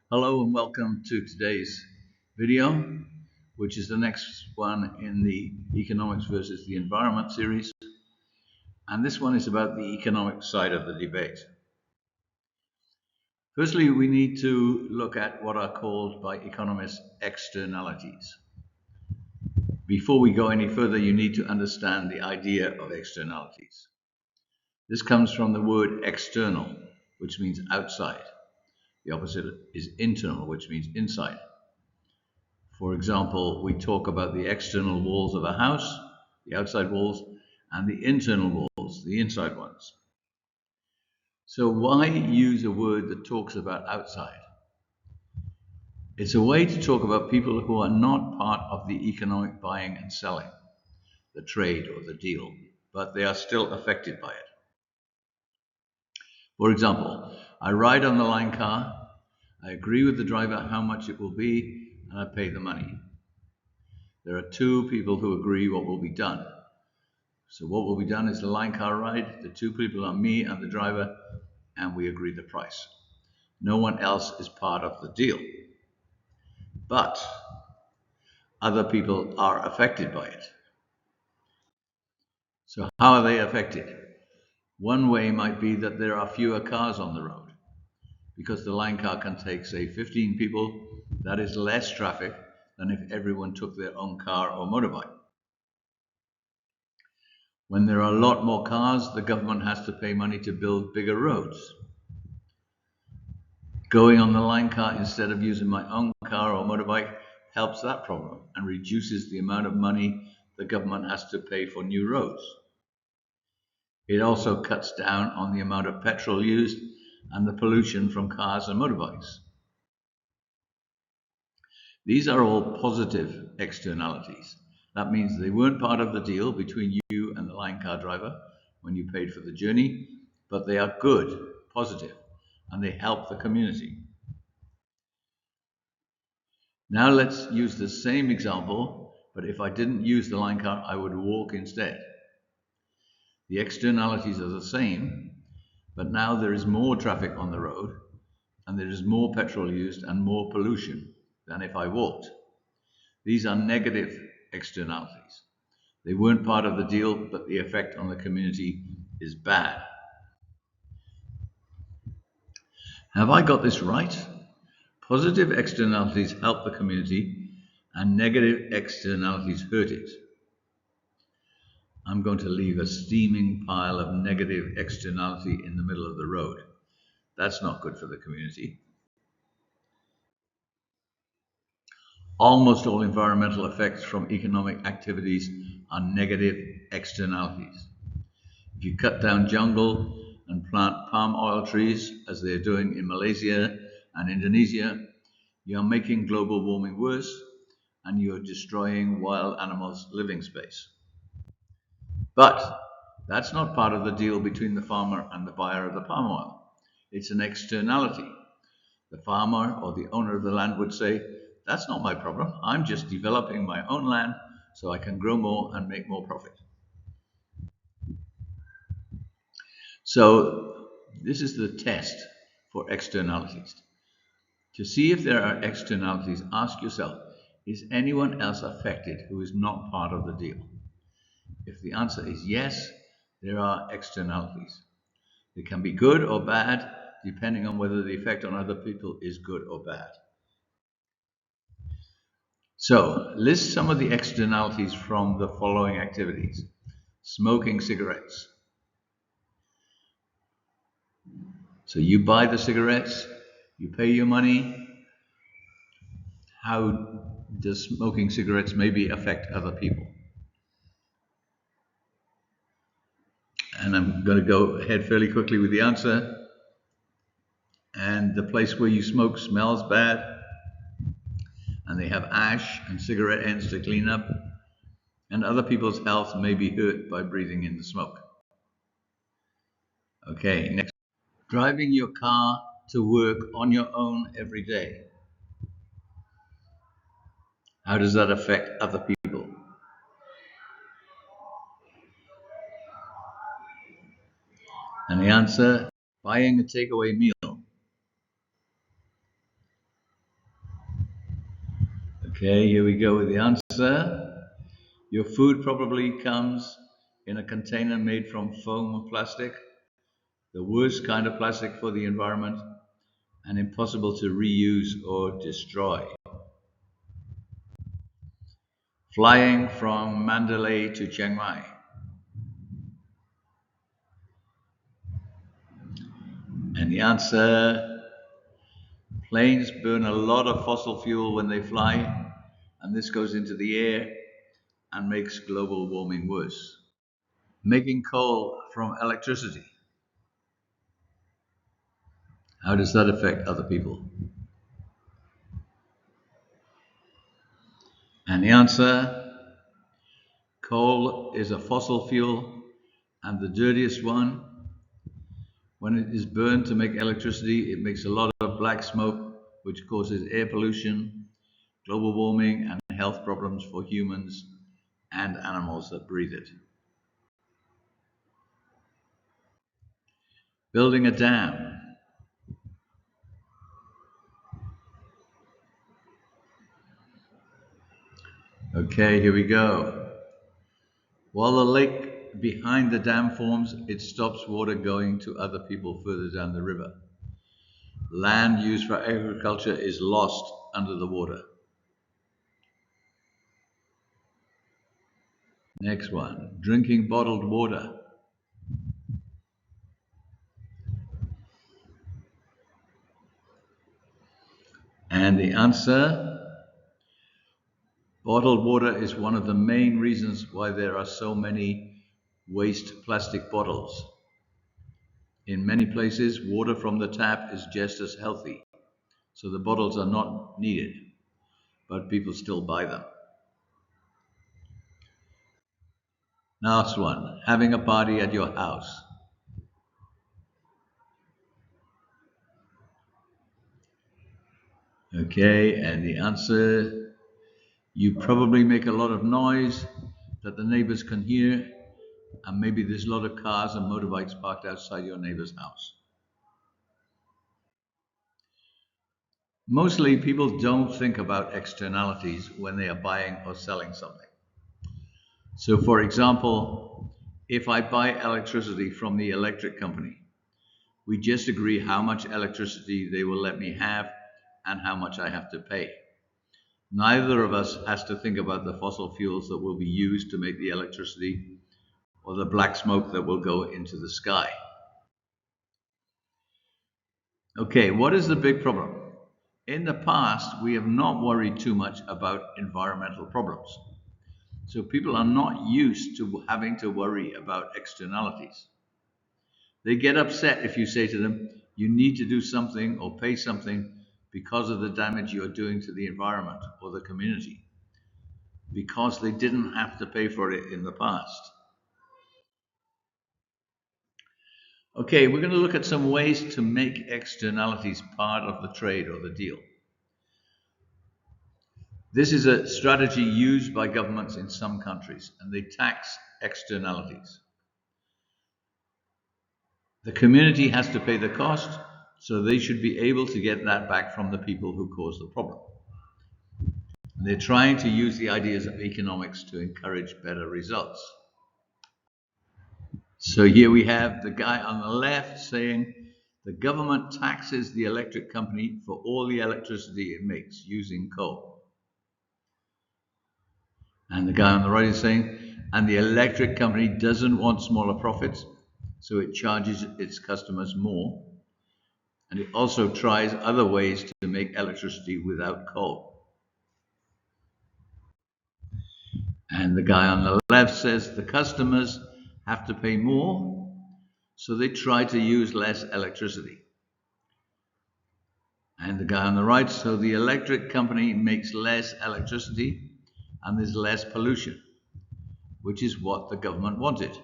Hello and welcome to today's video, which is the next one in the Economics versus the Environment series. And this one is about the economic side of the debate. Firstly, we need to look at what are called by economists externalities. Before we go any further, you need to understand the idea of externalities. This comes from the word external, which means outside. The opposite is internal, which means inside. For example, we talk about the external walls of a house, the outside walls, and the internal walls, the inside ones. So why use a word that talks about outside? It's a way to talk about people who are not part of the economic buying and selling, the trade or the deal, but they are still affected by it. For example, I ride on the line car, I agree with the driver how much it will be, and I pay the money. There are two people who agree what will be done. So what will be done is the line car ride, the two people are me and the driver, and we agree the price. No one else is part of the deal. But other people are affected by it. So how are they affected? One way might be that there are fewer cars on the road. Because the line car can take, say, 15 people, that is less traffic than if everyone took their own car or motorbike. When there are a lot more cars, the government has to pay money to build bigger roads. Going on the line car instead of using my own car or motorbike helps that problem and reduces the amount of money the government has to pay for new roads. It also cuts down on the amount of petrol used and the pollution from cars and motorbikes. These are all positive externalities. That means they weren't part of the deal between you and the line car driver when you paid for the journey, but they are good, positive, and they help the community. Now let's use the same example, but if I didn't use the line car, I would walk instead. The externalities are the same, but now there is more traffic on the road, and there is more petrol used and more pollution than if I walked. These are negative externalities. They weren't part of the deal, but the effect on the community is bad. Have I got this right? Positive externalities help the community, and negative externalities hurt it. I'm going to leave a steaming pile of negative externality in the middle of the road. That's not good for the community. Almost all environmental effects from economic activities are negative externalities. If you cut down jungle and plant palm oil trees, as they're doing in Malaysia and Indonesia, you're making global warming worse and you're destroying wild animals' living space. But that's not part of the deal between the farmer and the buyer of the palm oil. It's an externality. The farmer or the owner of the land would say, that's not my problem. I'm just developing my own land so I can grow more and make more profit. So this is the test for externalities. To see if there are externalities, ask yourself, is anyone else affected who is not part of the deal? If the answer is yes, there are externalities. They can be good or bad, depending on whether the effect on other people is good or bad. So, list some of the externalities from the following activities. Smoking cigarettes. So you buy the cigarettes, you pay your money. How does smoking cigarettes maybe affect other people? And I'm going to go ahead fairly quickly with the answer. And the place where you smoke smells bad, and they have ash and cigarette ends to clean up, and other people's health may be hurt by breathing in the smoke. Okay, next. Driving your car to work on your own every day. How does that affect other people? And the answer, buying a takeaway meal. Okay, here we go with the answer. Your food probably comes in a container made from foam or plastic, the worst kind of plastic for the environment, and impossible to reuse or destroy. Flying from Mandalay to Chiang Mai. And the answer, planes burn a lot of fossil fuel when they fly, and this goes into the air and makes global warming worse. Making coal from electricity. How does that affect other people? And the answer, coal is a fossil fuel and the dirtiest one. When it is burned to make electricity, it makes a lot of black smoke, which causes air pollution, global warming, and health problems for humans and animals that breathe it. Building a dam. Okay, here we go. While the lake behind the dam forms, it stops water going to other people further down the river. Land used for agriculture is lost under the water. Next one, drinking bottled water. And the answer, bottled water is one of the main reasons why there are so many waste plastic bottles. In many places, water from the tap is just as healthy, so the bottles are not needed, but people still buy them. Last one, having a party at your house. Okay, and the answer, you probably make a lot of noise that the neighbors can hear, and maybe there's a lot of cars and motorbikes parked outside your neighbor's house. Mostly people don't think about externalities when they are buying or selling something. So, for example, if I buy electricity from the electric company, we just agree how much electricity they will let me have and how much I have to pay. Neither of us has to think about the fossil fuels that will be used to make the electricity or the black smoke that will go into the sky. Okay, what is the big problem? In the past, we have not worried too much about environmental problems. So people are not used to having to worry about externalities. They get upset if you say to them, you need to do something or pay something because of the damage you're doing to the environment or the community, because they didn't have to pay for it in the past. Okay, we're going to look at some ways to make externalities part of the trade or the deal. This is a strategy used by governments in some countries, and they tax externalities. The community has to pay the cost, so they should be able to get that back from the people who caused the problem. And they're trying to use the ideas of economics to encourage better results. So here we have the guy on the left saying the government taxes the electric company for all the electricity it makes using coal. And the guy on the right is saying, and the electric company doesn't want smaller profits, so it charges its customers more. And it also tries other ways to make electricity without coal. And the guy on the left says the customers have to pay more, so they try to use less electricity. And the guy on the right, so the electric company makes less electricity and there's less pollution, which is what the government wanted.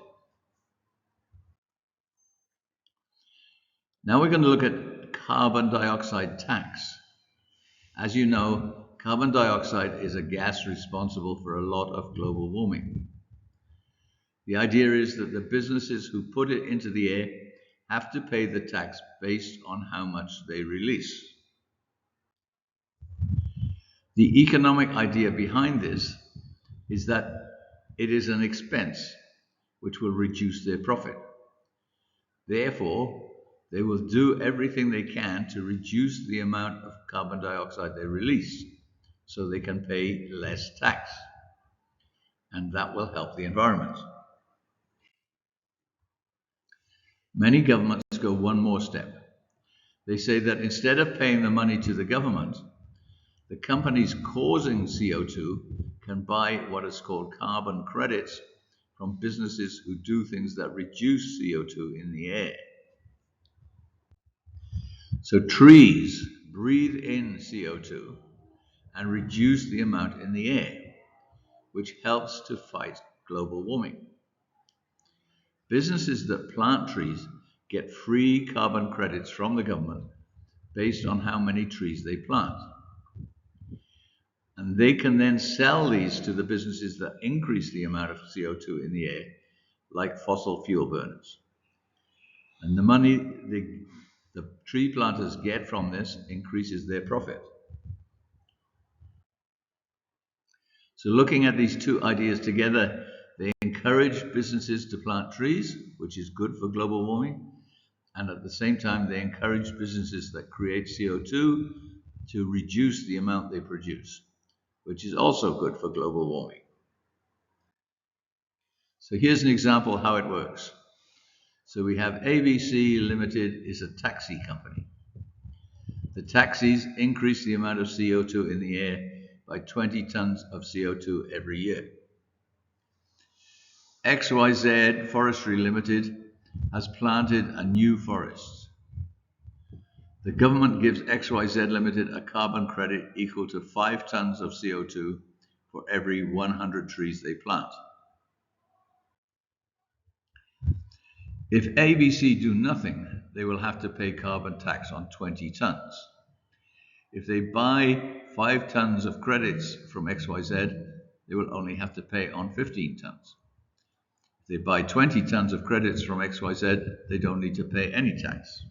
Now we're going to look at carbon dioxide tax. As you know, carbon dioxide is a gas responsible for a lot of global warming. The idea is that the businesses who put it into the air have to pay the tax based on how much they release. The economic idea behind this is that it is an expense which will reduce their profit. Therefore, they will do everything they can to reduce the amount of carbon dioxide they release so they can pay less tax. And that will help the environment. Many governments go one more step. They say that instead of paying the money to the government, the companies causing CO2 can buy what is called carbon credits from businesses who do things that reduce CO2 in the air. So trees breathe in CO2 and reduce the amount in the air, which helps to fight global warming. Businesses that plant trees get free carbon credits from the government based on how many trees they plant. And they can then sell these to the businesses that increase the amount of CO2 in the air, like fossil fuel burners. And the money the tree planters get from this increases their profit. So looking at these two ideas together, they encourage businesses to plant trees, which is good for global warming. And at the same time, they encourage businesses that create CO2 to reduce the amount they produce, which is also good for global warming. So here's an example how it works. So we have ABC Limited is a taxi company. The taxis increase the amount of CO2 in the air by 20 tons of CO2 every year. XYZ Forestry Limited has planted a new forest. The government gives XYZ Limited a carbon credit equal to 5 tons of CO2 for every 100 trees they plant. If ABC do nothing, they will have to pay carbon tax on 20 tons. If they buy 5 tons of credits from XYZ, they will only have to pay on 15 tons. If they buy 20 tons of credits from XYZ, they don't need to pay any tax.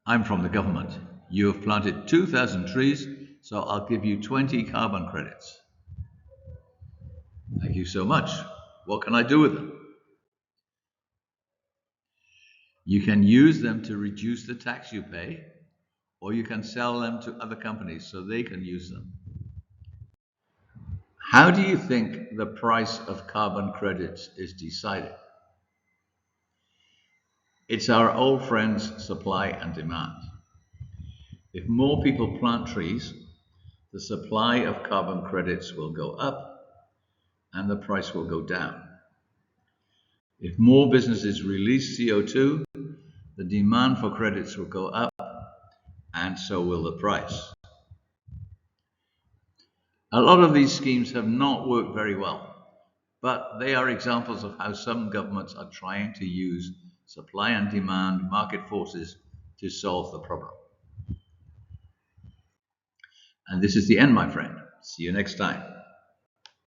I'm from the government. You have planted 2,000 trees, so I'll give you 20 carbon credits. Thank you so much. What can I do with them? You can use them to reduce the tax you pay, or you can sell them to other companies so they can use them. How do you think the price of carbon credits is decided? It's our old friends, supply and demand. If more people plant trees, the supply of carbon credits will go up and the price will go down. If more businesses release CO2, the demand for credits will go up and so will the price. A lot of these schemes have not worked very well, but they are examples of how some governments are trying to use supply and demand market forces to solve the problem. And this is the end, my friend. See you next time.